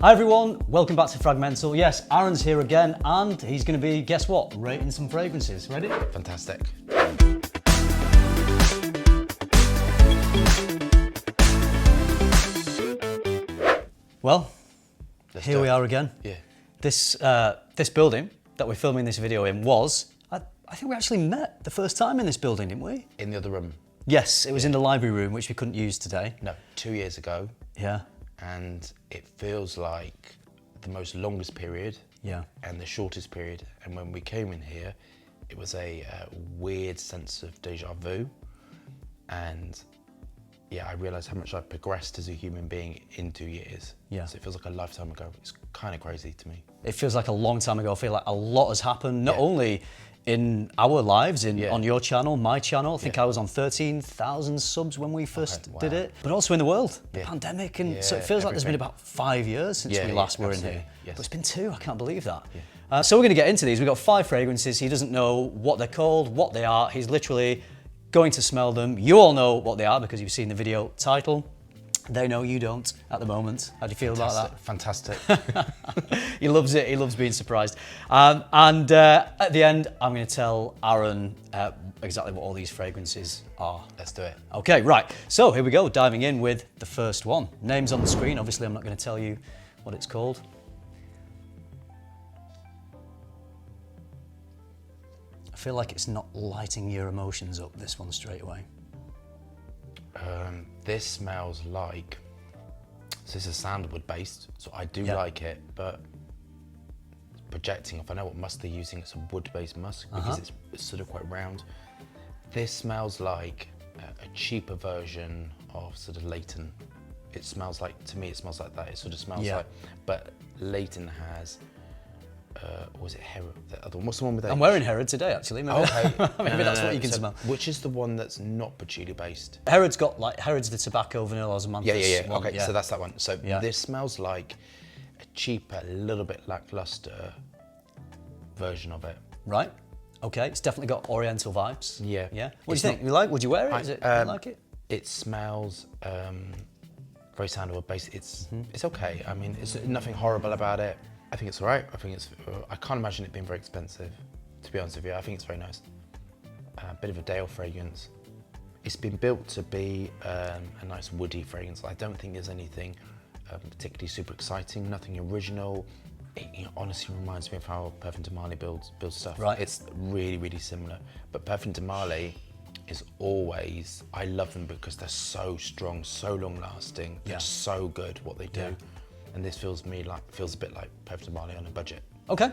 Hi everyone, welcome back to FRAG-MENTAL. Yes, Aaron's here again and he's going to be, guess what, rating some fragrances. Ready? Fantastic. Well, here we are again. Yeah. This building that we're filming this video in was, I think we actually met the first time in this building, didn't we? In the other room. Yes, it was in the library room, which we couldn't use today. No, 2 years ago. Yeah. And it feels like the most longest period. Yeah. And the shortest period. And when we came in here, it was a weird sense of deja vu. And yeah, I realized how much I've progressed as a human being in 2 years. Yeah. So it feels like a lifetime ago. It's kind of crazy to me. It feels like a long time ago. I feel like a lot has happened, not only in our lives, on your channel, my channel. I think I was on 13,000 subs when we first did it, but also in the world, the pandemic. And so it feels like there's been about 5 years since we last were in here. Yes. But it's been 2, I can't believe that. Yeah. So we're gonna get into these. We've got 5 fragrances. He doesn't know what they're called, what they are. He's literally going to smell them. You all know what they are because you've seen the video title. They know, you don't at the moment. How do you feel about that? Fantastic. He loves it. He loves being surprised. And at the end, I'm going to tell Aaron exactly what all these fragrances are. Let's do it. Okay, right. So here we go, diving in with the first one. Name's on the screen. Obviously, I'm not going to tell you what it's called. I feel like it's not lighting your emotions up, this one, straight away. This smells like, so this is sandalwood based, so I do like it, but projecting off, I know what musk they're using, it's a wood based musk because it's sort of quite round. This smells like a cheaper version of sort of Leighton. It smells like, to me it smells like that, it sort of smells like, but Leighton has, was it Herod? The other one? What's the one with that? I'm wearing Herod today, actually. Maybe, maybe that's what you can smell. Which is the one that's not patchouli based? Herod's got like, Herod's the tobacco vanilla osmanthus one. Okay, so that's that one. So this smells like a cheaper, little bit lackluster version of it. Right. Okay. It's definitely got Oriental vibes. Yeah. Yeah. What do you think? You like? Would you wear it? Is it? You like it? It smells very sandalwood based. It's okay. I mean, it's nothing horrible about it. I think it's all right. I think it's. I can't imagine it being very expensive. To be honest with you, I think it's very nice. A bit of a Dale fragrance. It's been built to be a nice woody fragrance. I don't think there's anything particularly super exciting. Nothing original. It honestly reminds me of how Parfum de Marly builds stuff. Right. It's really, really similar. But Parfum de Marly is always. I love them because they're so strong, so long lasting. They're so good what they do. Yeah. And this feels a bit like Parfum de Marly on a budget. Okay.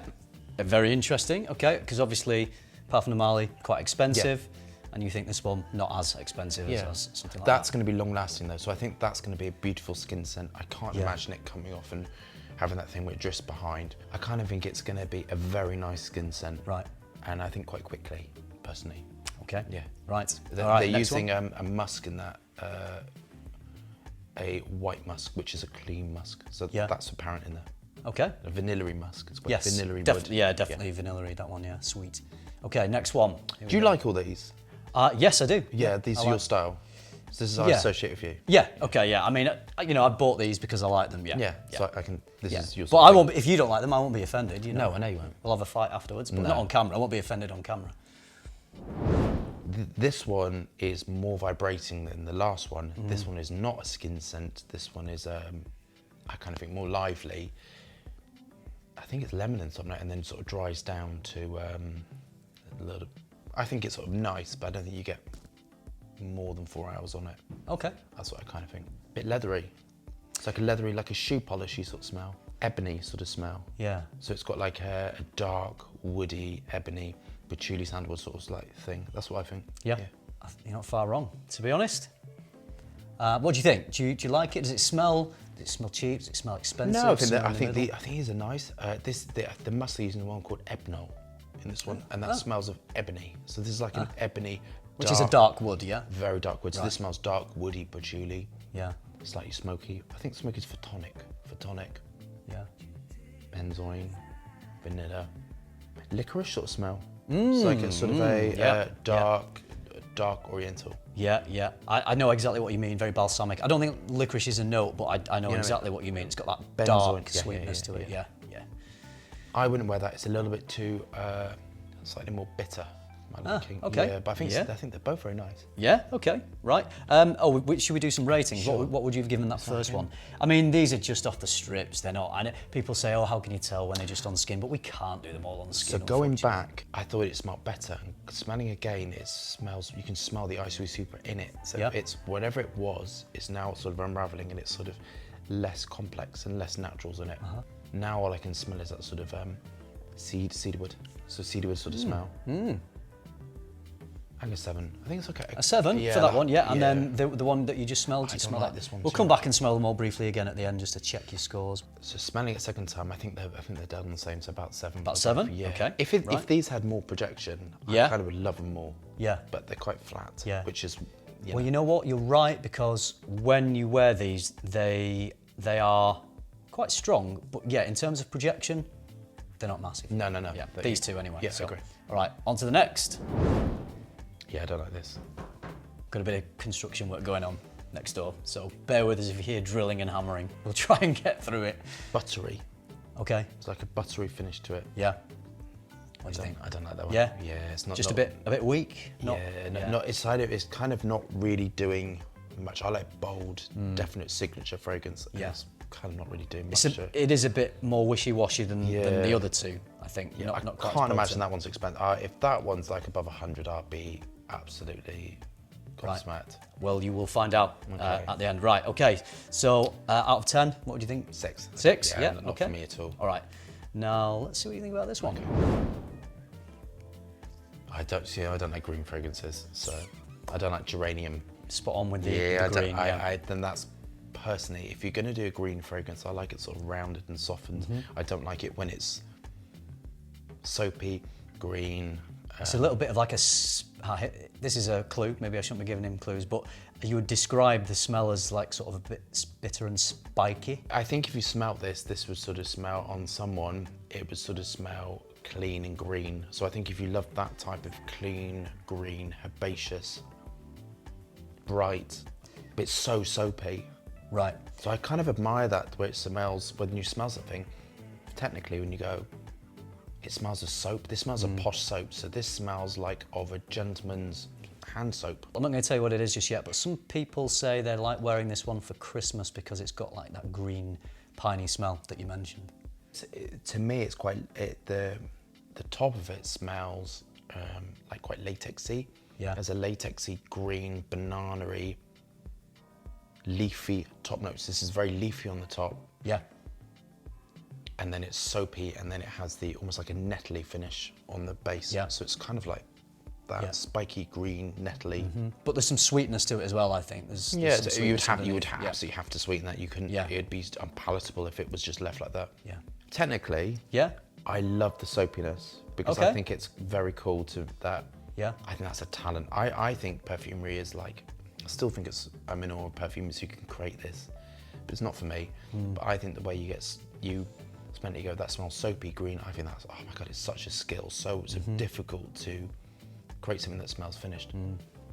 Very interesting. Okay, because obviously Parfum de Marly quite expensive, and you think this one not as expensive as something like that. That's going to be long lasting though, so I think that's going to be a beautiful skin scent. I can't imagine it coming off and having that thing where it drifts behind. I kind of think it's going to be a very nice skin scent. Right. And I think quite quickly, personally. Okay. Yeah. Right. They're using a musk in that. A white musk, which is a clean musk. So that's apparent in there. Okay. A vanilla-y musk. It's quite vanilla-y wood. Yeah, definitely vanilla-y, that one, sweet. Okay, next one. Do you like all these? Yes, I do. Yeah, these are your style. So this is how I associate with you. Yeah, okay, yeah. I mean, I bought these because I like them, So I can, this is your But I won't, if you don't like them, I won't be offended, you know. No, I know you won't. We'll have a fight afterwards, but not on camera. I won't be offended on camera. This one is more vibrating than the last one. This one is not a skin scent. This one is, I kind of think, more lively. I think it's lemon and something, and then sort of dries down to a little. I think it's sort of nice, but I don't think you get more than 4 hours on it. Okay. That's what I kind of think. Bit leathery. It's like a leathery, like a shoe polishy sort of smell. Ebony sort of smell. Yeah. So it's got like a dark, woody, ebony, patchouli sandalwood sort of like thing. That's what I think. Yeah. You're not far wrong, to be honest. What do you think? Do you like it? Does it smell cheap? Does it smell expensive? No, I think these are nice. The musk they're using one called Ebnol in this one, and that smells of ebony. So this is like an ebony, which is a dark wood, yeah. Very dark wood. So this smells dark, woody, patchouli. Yeah. Slightly smoky. I think smoky is photonic. Yeah. Benzoin, vanilla, licorice sort of smell. It's like a sort of a dark, dark oriental. Yeah, yeah. I know exactly what you mean, very balsamic. I don't think licorice is a note, but I know exactly what you mean. It's got that dark sweetness to it, yeah. I wouldn't wear that. It's a little bit too, slightly more bitter. Okay. Yeah, but I think they're both very nice. Yeah, okay, right. Should we do some ratings? Sure. What would you have given that first one? I mean, these are just off the strips. They're not, and people say, oh, how can you tell when they're just on skin? But we can't do them all on the skin. So going back, I thought it smelled better. And smelling again, it smells, you can smell the Ice Super in it. So it's, whatever it was, it's now sort of unraveling and it's sort of less complex and less naturals in it. Now all I can smell is that sort of cedarwood. So cedarwood sort of smell. I think a 7. I think it's okay. A 7 for that one, yeah. And then the one that you just smelled, you smell like that. This one we'll come back and smell them all briefly again at the end just to check your scores. So smelling it a second time, I think they're dead on the same. So about 7. About 7? Yeah. Okay. If these had more projection, I kind of would love them more. Yeah. But they're quite flat. Yeah. Which is. Well, you know what? You're right, because when you wear these, they are quite strong. But yeah, in terms of projection, they're not massive. No. Yeah. These two anyway. Yeah, I agree. All right, on to the next. Yeah, I don't like this. Got a bit of construction work going on next door, so bear with us if you hear drilling and hammering. We'll try and get through it. Buttery. Okay. It's like a buttery finish to it. Yeah. What do you think? I don't like that one. Yeah. Yeah, it's not just a bit weak. It's kind of not really doing much. I like bold, definite signature fragrance. Yes. Kind of not really doing much. It is a bit more wishy-washy than the other two, I think. Yeah, not quite I can't imagine that one's expensive. If that one's like above 100, I'll be absolutely gobsmacked. Well, you will find out at the end. Right, okay. So out of 10, what would you think? 6. 6? Yeah, not for me at all. All right. Now, let's see what you think about this one. I don't like green fragrances, so I don't like geranium. Spot on with the green. Then that's personally, if you're going to do a green fragrance, I like it sort of rounded and softened. I don't like it when it's soapy, green. It's a little bit of like this is a clue, maybe I shouldn't be giving him clues, but you would describe the smell as like sort of a bit bitter and spiky. I think if you smelt this would sort of smell on someone, it would sort of smell clean and green. So I think if you love that type of clean, green, herbaceous, bright, but it's so soapy. Right. So I kind of admire that where it smells, when you smell something, technically when you go, it smells of soap. This smells of posh soap. So this smells like of a gentleman's hand soap. I'm not going to tell you what it is just yet, but some people say they like wearing this one for Christmas because it's got like that green, piney smell that you mentioned. To me, it's quite, the top of it smells like quite latexy. Yeah. There's a latexy, green, banana-y, leafy top notes. This is very leafy on the top. Yeah. And then it's soapy, and then it has the almost like a nettly finish on the base. Yeah. So it's kind of like that spiky green, nettly. But there's some sweetness to it as well, I think. There's you would absolutely have to sweeten that. You can. Yeah. It'd be unpalatable if it was just left like that. Yeah. Technically. Yeah. I love the soapiness because I think it's very cool to that. Yeah. I think that's a talent. I think perfumery is like, I still think I'm in awe of perfumers who can create this, but it's not for me. But I think the way you smell it, you go, that smells soapy green. I think that's, oh my God, it's such a skill. So difficult to create something that smells finished,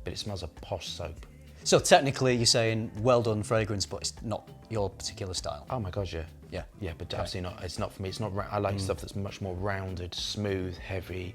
but it smells of posh soap. So technically you're saying well done fragrance, but it's not your particular style. Oh my God, yeah. Yeah. Yeah, but absolutely not. It's not for me. It's not, I like stuff that's much more rounded, smooth, heavy,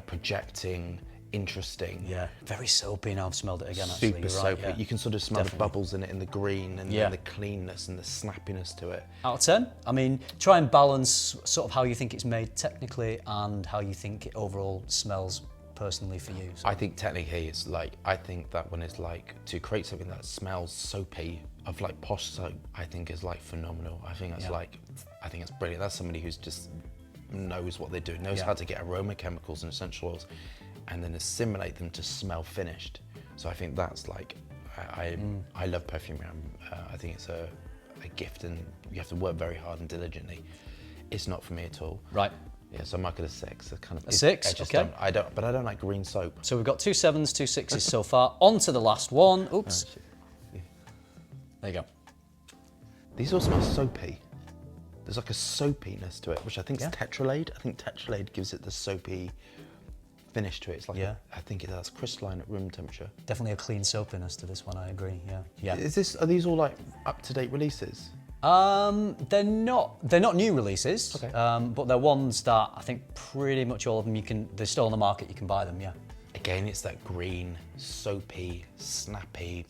projecting, interesting. Yeah, very soapy now. I've smelled it again, actually. Super soapy. You can sort of smell the bubbles in it, in the green, and the cleanness and the snappiness to it. Out of 10? I mean, try and balance sort of how you think it's made technically and how you think it overall smells personally for you. So. I think technically it's like, I think that when it's like, to create something that smells soapy, of like posh soap, I think is like phenomenal. I think that's I think it's brilliant. That's somebody who's just knows what they're doing, knows how to get aroma chemicals and essential oils and then assimilate them to smell finished. So I think that's like, I love perfumery. I think it's a gift and you have to work very hard and diligently. It's not for me at all. Right. Yeah, so I might get a 6. A 6, okay. I don't like green soap. So we've got 2 7s, 2 6s so far. On to the last one. Oops. Oh, there you go. These all smell soapy. There's like a soapiness to it, which I think is tetralade. I think tetralade gives it the soapy finish to it. It's like, I think that's crystalline at room temperature. Definitely a clean soapiness to this one, I agree, yeah. Are these all like up-to-date releases? They're not new releases, but they're ones that I think pretty much all of them they're still on the market, you can buy them, yeah. Again, it's that green, soapy, snappy,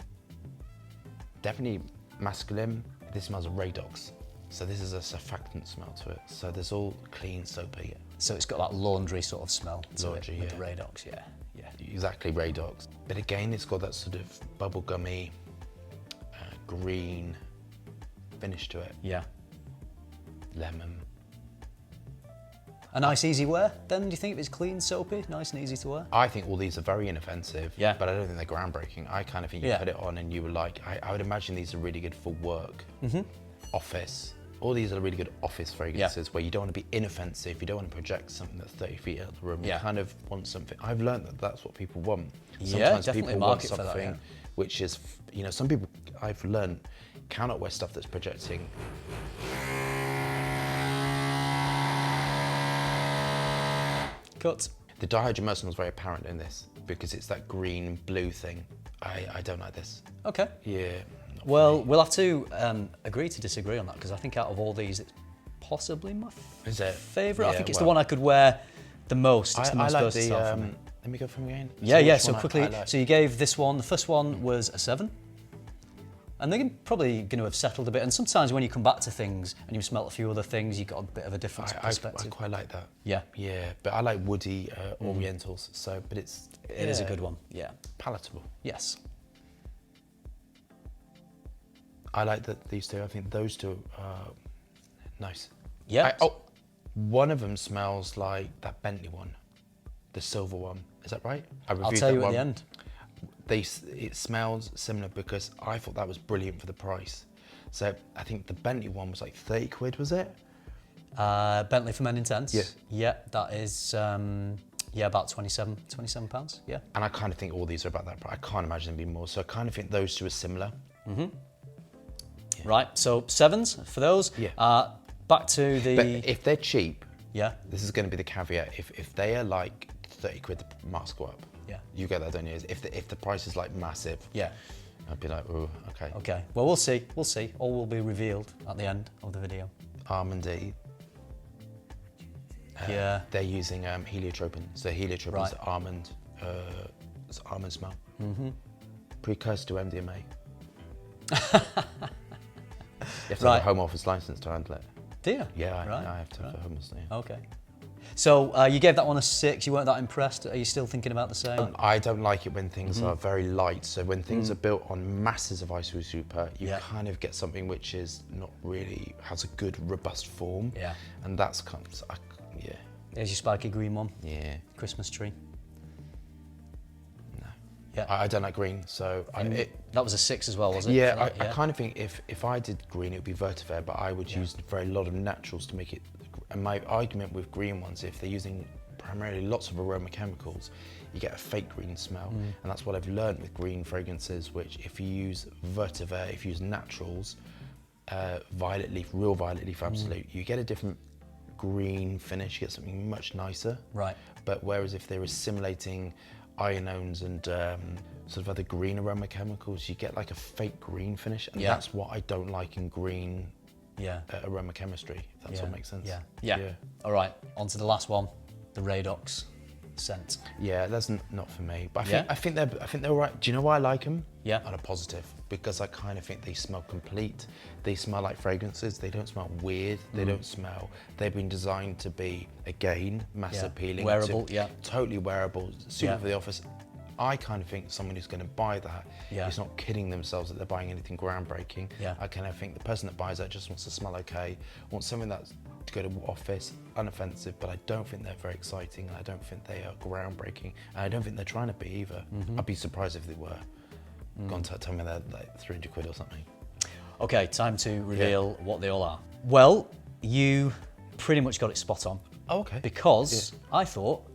definitely masculine. This smells of Radox. So this is a surfactant smell to it. So there's all clean, soapy. So it's got that laundry sort of smell to it with the Radox, yeah. Exactly, Radox. But again, it's got that sort of bubblegummy, green finish to it. Yeah. Lemon. A nice easy wear then, do you think, if it's clean, soapy, nice and easy to wear? I think all these are very inoffensive, but I don't think they're groundbreaking. I kind of think you put it on and you were like, I would imagine these are really good for work, office. All these are really good office fragrances where you don't want to be inoffensive, you don't want to project something that's 30 feet out of the room. You kind of want something. I've learned that that's what people want. Sometimes definitely people want market for something that, which is, you know, some people I've learned cannot wear stuff that's projecting. Cut. The dihydromercenol is very apparent in this because it's that green blue thing. I don't like this. Okay. Yeah. Well, we'll have to agree to disagree on that because I think out of all these, it's possibly my favourite. I think it's the one I could wear the most. It's the most like versatile for me. Let me go from again. So quickly. So you gave this one, the first one was a 7. And they're probably going to have settled a bit. And sometimes when you come back to things and you've smelt a few other things, you've got a bit of a different perspective. I quite like that. Yeah. Yeah, but I like woody orientals. So, but it is a good one. Yeah. Palatable. Yes. I like these two. I think those two are nice. Yeah. One of them smells like that Bentley one, the silver one. Is that right? I'll tell you at the end. It smells similar because I thought that was brilliant for the price. So I think the Bentley one was like 30 quid, was it? Bentley for Men Intense? Yeah. Yeah, that is, about 27 pounds, yeah. And I kind of think all these are about that price. I can't imagine them being more. So I kind of think those two are similar. Mm-hmm. Yeah. Right, so 7s for those. Yeah. Back to the... But if they're cheap, this is going to be the caveat. If they are like 30 quid, the marks go up. Yeah. You get that, don't you? If the price is like massive, I'd be like, oh, okay. Okay, well, we'll see. All will be revealed at the end of the video. Almondy. They're using heliotropin. So heliotropin is almond, it's almond smell. Mm-hmm. Precursor to MDMA. You have to have a home office license to handle it. Do you? Yeah, I have to have a home office. Yeah. Okay. So you gave that one a 6. You weren't that impressed. Are you still thinking about the same? I don't like it when things are very light. So when things are built on masses of isosuper, super, you kind of get something which is not really has a good robust form. Yeah. And that's kind of There's your spiky green one. Yeah. Christmas tree. No. Yeah. I don't like green, so that was a 6 as well, was it? Yeah, I kind of think if I did green, it would be vetiver, but I would use a very lot of naturals to make it. And my argument with green ones, if they're using primarily lots of aroma chemicals, you get a fake green smell. And that's what I've learned with green fragrances, which if you use vetiver, if you use naturals, violet leaf, real violet leaf absolute, you get a different green finish, you get something much nicer. Right. But whereas if they're assimilating ionones and sort of other green aroma chemicals, you get like a fake green finish. And that's what I don't like in green aroma chemistry, if that's what makes sense. Yeah. All right, on to the last one, the Radox scent. Yeah, that's not for me. But I think they're all right. Do you know why I like them? Yeah. On a positive, because I kind of think they smell complete. They smell like fragrances. They don't smell weird. They don't smell. They've been designed to be, again, mass appealing. Wearable, Totally wearable, suitable for the office. I kind of think someone who's going to buy that is not kidding themselves that they're buying anything groundbreaking. I kind of think the person that buys that just wants to smell okay, wants something that's to go to office, unoffensive, but I don't think they're very exciting, and I don't think they are groundbreaking, and I don't think they're trying to be either. I'd be surprised if they were. Gone to tell me they're like 300 quid or something. Okay, time to reveal what they all are. Well, you pretty much got it spot on. Oh, okay. Because I thought,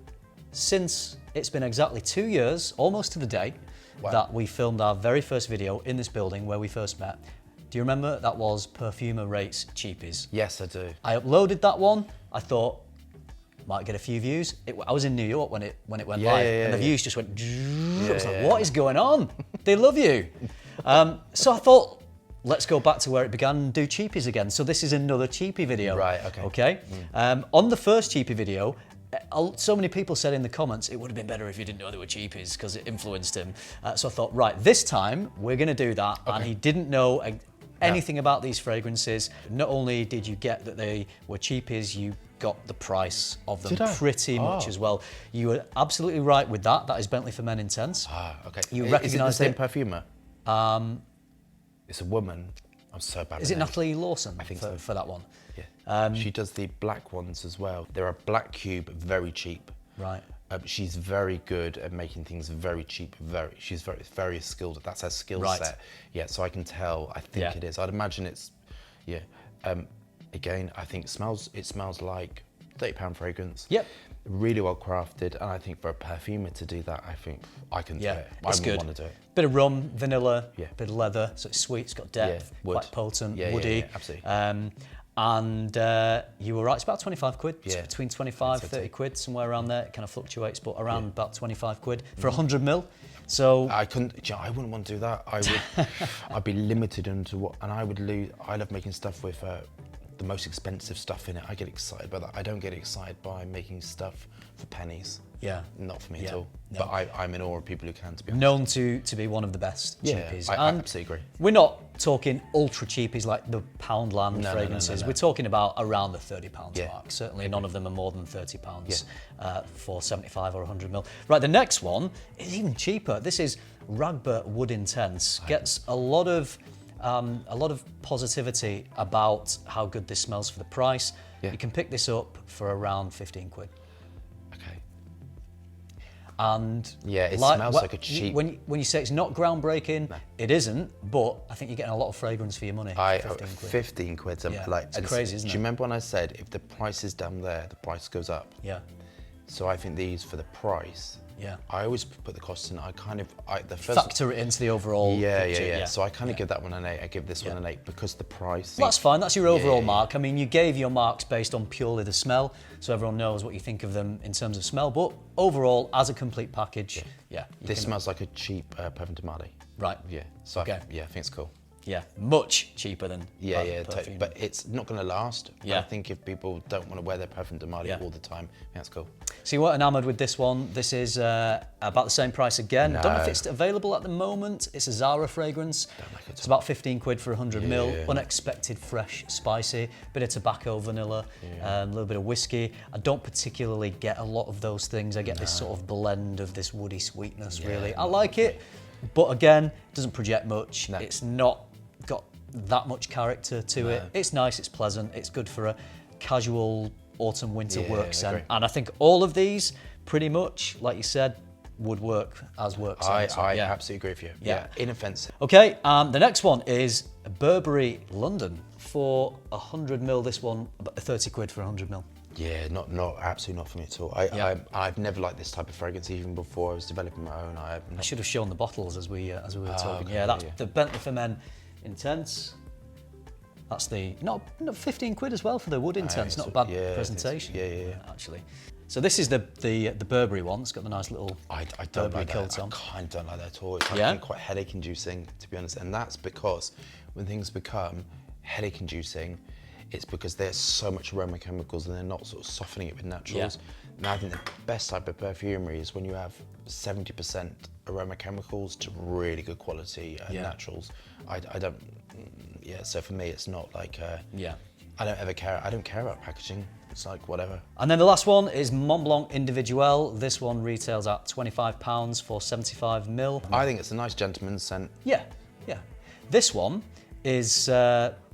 since it's been exactly 2 years, almost to the day, that we filmed our very first video in this building where we first met. Do you remember? That was Perfumer Rates Cheapies. Yes, I do. I uploaded that one. I thought, might get a few views. I was in New York when it went live, and the views just went. I was like, what is going on? They love you. So I thought, let's go back to where it began and do cheapies again. So this is another cheapie video. Right. Okay. Okay. On the first cheapie video, so many people said in the comments, it would have been better if you didn't know they were cheapies because it influenced him. So I thought, right, this time we're going to do that. And he didn't know anything about these fragrances. Not only did you get that they were cheapies, you got the price of them pretty much as well. You were absolutely right with that. That is Bentley for Men Intense. Okay. You Is recognise it the same it? perfumer? It's a woman. I'm so bad. Is it Natalie Lawson? I think for that one. Yeah. She does the black ones as well. They're a black cube, very cheap. Right. She's very good at making things very cheap. She's very skilled. That's her skill set. Yeah. So I can tell. I think it is. I'd imagine it's. Yeah. Again, I think it smells like £30 fragrance. Yep. Really well crafted, and I think for a perfumer to do that, I think I can do it. It's good. I want to do it. Bit of rum, vanilla, bit of leather, so it's sweet, it's got depth, wood. quite potent, woody. Yeah, absolutely. And you were right, it's about 25 quid. It's between 25, 30 quid, somewhere around there. It kind of fluctuates, but around about 25 quid for 100 ml. So I wouldn't want to do that. I'd be limited into what, and I would lose. I love making stuff with the most expensive stuff in it. I get excited about that. I don't get excited by making stuff for pennies. Yeah. Not for me at all. No. But I'm in awe of people who can, to be honest. known to be one of the best cheapies. I absolutely agree. We're not talking ultra cheapies like the Poundland fragrances. No. We're talking about around the £30 mark. Certainly none of them are more than £30 for 75 or 100 ml. Right, the next one is even cheaper. This is Rugbert Wood Intense. Gets a lot of positivity about how good this smells for the price. Yeah. You can pick this up for around 15 quid. Okay. And it smells like a cheap. When you say it's not groundbreaking, it isn't. But I think you're getting a lot of fragrance for your money. 15 quid. 15 quid. It's crazy, isn't it? Do you remember when I said if the price is down there, the price goes up? Yeah. So I think these for the price. Yeah. I always put the cost in. Factor it into the overall. Yeah. So I kind of give that one an 8. I give this one an 8 because the price. Well, that's fine. That's your overall mark. I mean, you gave your marks based on purely the smell, so everyone knows what you think of them in terms of smell. But overall, as a complete package, this smells like a cheap Perfume de Marly. Right. Yeah. So Okay. I think it's cool. Yeah, much cheaper than perfume. But it's not going to last. Yeah. I think if people don't want to wear their Perfume de Marly all the time, that's cool. So you weren't enamoured with this one. This is about the same price again. No. Don't know if it's available at the moment. It's a Zara fragrance. Don't like it. It's about 15 quid for 100 ml. Unexpected, fresh, spicy. Bit of tobacco, vanilla, a little bit of whiskey. I don't particularly get a lot of those things. I get this sort of blend of this woody sweetness, really. I like it, but again, it doesn't project much. No. It's not got that much character to it. It's nice, it's pleasant, it's good for a casual autumn winter work scent. And I think all of these pretty much, like you said, would work as work scents. I absolutely agree with you. Yeah. Inoffensive. Okay, the next one is Burberry London for 100 ml. This one, about 30 quid for 100 ml. Yeah, not absolutely not for me at all. I've never liked this type of fragrance even before I was developing my own. I should have shown the bottles as we were talking. Okay, that's the Bentley for Men Intense. That's the not 15 quid as well for the Wood Intense. Not a bad presentation. Actually. So this is the Burberry one. It's got the nice little I don't Burberry like that. coat on. I kind of don't like that at all. It's actually quite headache-inducing, to be honest. And that's because when things become headache-inducing, it's because there's so much aroma chemicals and they're not sort of softening it with naturals. Now I think the best type of perfumery is when you have 70% aroma chemicals to really good quality naturals. I don't. So for me, it's not like. I don't ever care. I don't care about packaging. It's like whatever. And then the last one is Montblanc Individual. This one retails at £25 for 75 ml. I think it's a nice gentleman's scent. Yeah. This one is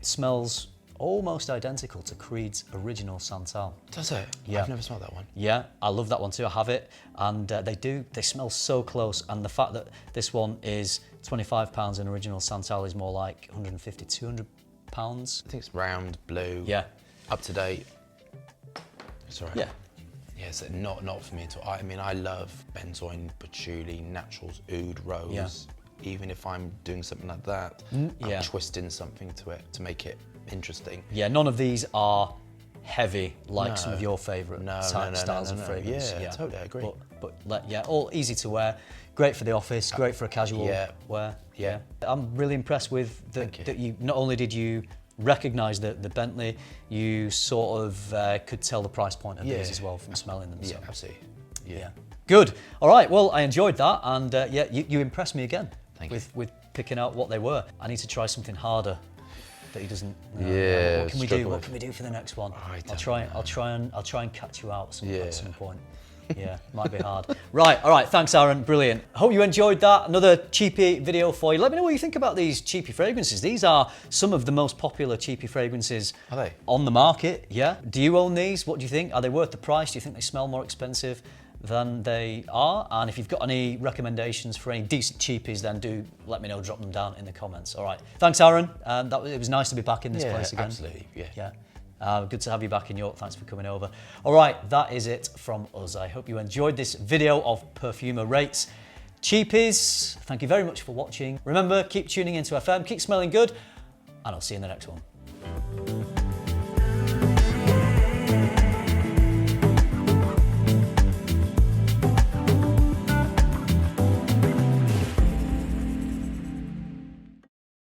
smells almost identical to Creed's original Santal. Does it? Yeah. I've never smelled that one. Yeah, I love that one too. I have it, and they smell so close. And the fact that this one is £25 and original Santal is more like 150, 200 pounds. I think it's round, blue. Yeah. Up to date. Sorry. Yeah. Yeah, so not for me at all. I mean, I love benzoin, patchouli, naturals, oud, rose. Yeah. Even if I'm doing something like that, I'm twisting something to it to make it interesting. Yeah, none of these are heavy like some of your favourite styles of fragrance. Yeah, totally, I agree. But yeah, all easy to wear, great for the office, great for a casual wear. Yeah. I'm really impressed with that you not only did you recognise the Bentley, you sort of could tell the price point of these as well from smelling them. Yeah, absolutely. Yeah. Good. All right. Well, I enjoyed that, and yeah, you impressed me again with picking out what they were. I need to try something harder that he doesn't. What can we do? What can we do for the next one? I'll try and catch you out at some point. Yeah, might be hard. Right, all right, thanks Aaron, brilliant. Hope you enjoyed that. Another cheapy video for you. Let me know what you think about these cheapy fragrances. These are some of the most popular cheapy fragrances on the market, yeah. Do you own these? What do you think? Are they worth the price? Do you think they smell more expensive than they are? And if you've got any recommendations for any decent cheapies, then do let me know, drop them down in the comments. All right, thanks Aaron. It was nice to be back in this place again. Absolutely, yeah. Good to have you back in York. Thanks for coming over. All right, that is it from us. I hope you enjoyed this video of Perfumer rates. Cheapies, thank you very much for watching. Remember, keep tuning into FM, keep smelling good, and I'll see you in the next one.